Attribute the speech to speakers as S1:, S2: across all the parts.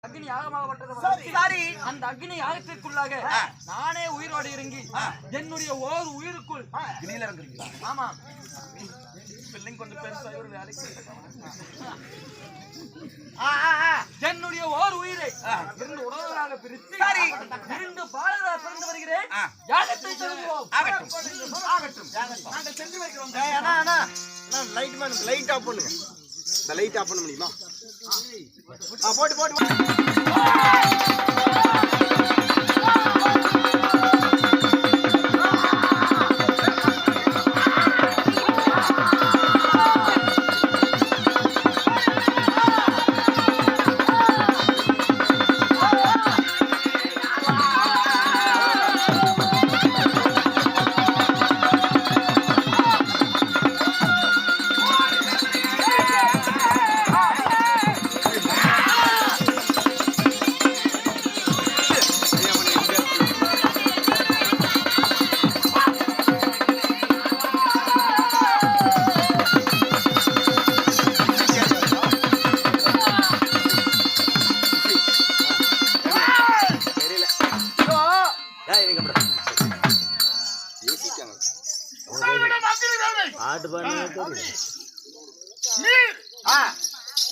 S1: அக்னி யாகமாகப்பட்டது. அந்த அக்னி யாகத்திற்குள்ளாக நானே உயிரோடு இறங்கி என்னுடைய ஓர் உயிருக்குள்
S2: அக்னியில இறங்குறீங்களா?
S1: ஆமா,
S2: பிள்ளைங்க கொஞ்சம் பெருசா ஒரு வேலைக்கு
S1: என்னுடைய ஓர் உயிரை இரண்டு உணவுகளாக பிரித்து இரண்டு பாலகா பிறந்து வருகிறேன். யாகத்தை தொடங்குவோம். நாங்கள் சென்று வைக்கிறோம்.
S2: லைட் ஆஃப் பண்ணுங்க. இந்த லைட் ஆஃப் பண்ண முடியுமா? போட்டு போட்டு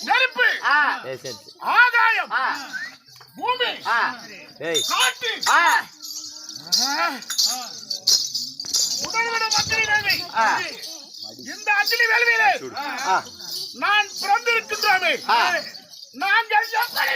S3: நெருப்பு, ஆகாயம், பூமி, காற்று, உடல்விட மக்களின் வேள்வி. இந்த அக்னி வேள்வியிலே நான் பிறந்திருக்கின்றோமே, நாங்கள் எப்படி